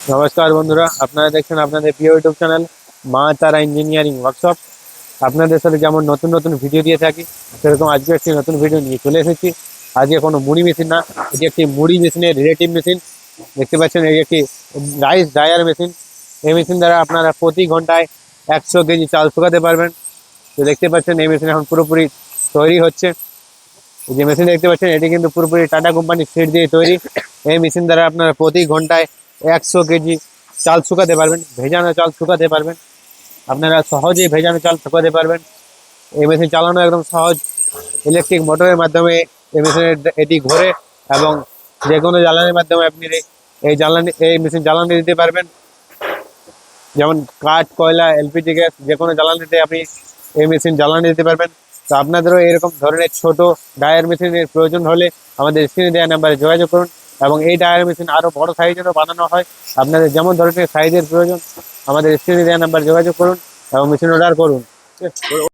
নমস্কার বন্ধুরা, আপনারা দেখছেন আপনাদের প্রিয় ইউটিউব চ্যানেল মা তারা ইঞ্জিনিয়ারিং ওয়ার্কশপ। আপনাদের সাথে যেমন নতুন নতুন ভিডিও দিয়ে থাকি, সেরকম আজকে একটি নতুন ভিডিও নিয়ে চলে এসেছি। আজকে কোনো মুড়ি মেশিন না, এটি একটি মুড়ি মেশিনের রিলেটিভ মেশিন। দেখতে পাচ্ছেন এই একটি রাইস ড্রায়ার মেশিন। এই মেশিন দ্বারা আপনারা প্রতি ঘন্টায় 100 কেজি চাল শুকাতে পারবেন। তো দেখতে পাচ্ছেন এই মেশিন এখন পুরোপুরি তৈরি হচ্ছে। এই যে মেশিন দেখতে পাচ্ছেন এটি কিন্তু পুরোপুরি টাটা কোম্পানির সিট দিয়ে তৈরি। এই মেশিন দ্বারা আপনারা প্রতি ঘন্টায় 100 কেজি চাল শুকাতে পারবেন, ভেজানো চাল শুকাতে পারবেন। আপনারা সহজেই ভেজানো চাল শুকাতে পারবেন। এই মেশিন চালানো একদম সহজ। ইলেকট্রিক মোটরের মাধ্যমে এই মেশিনের এটি ঘোরে এবং যে কোনো জ্বালানির মাধ্যমে আপনি এই মেশিন জ্বালানি দিতে পারবেন। যেমন কাঠ, কয়লা, এলপিজি গ্যাস, যে কোনো জ্বালানিতে আপনি এই মেশিন জ্বালানি দিতে পারবেন। তো আপনাদেরও এরকম ধরনের ছোট ডায়ার মেশিনের প্রয়োজন হলে আমাদের স্ক্রিনে দেওয়া নাম্বারে যোগাযোগ করুন। এবং এই ডায়ার মেশিন আরও বড় সাইজেরও বানানো হয়। আপনাদের যেমন ধরনের সাইজের প্রয়োজন আমাদের স্ক্রিনে দেওয়া নাম্বারে যোগাযোগ করুন এবং মেশিন অর্ডার করুন।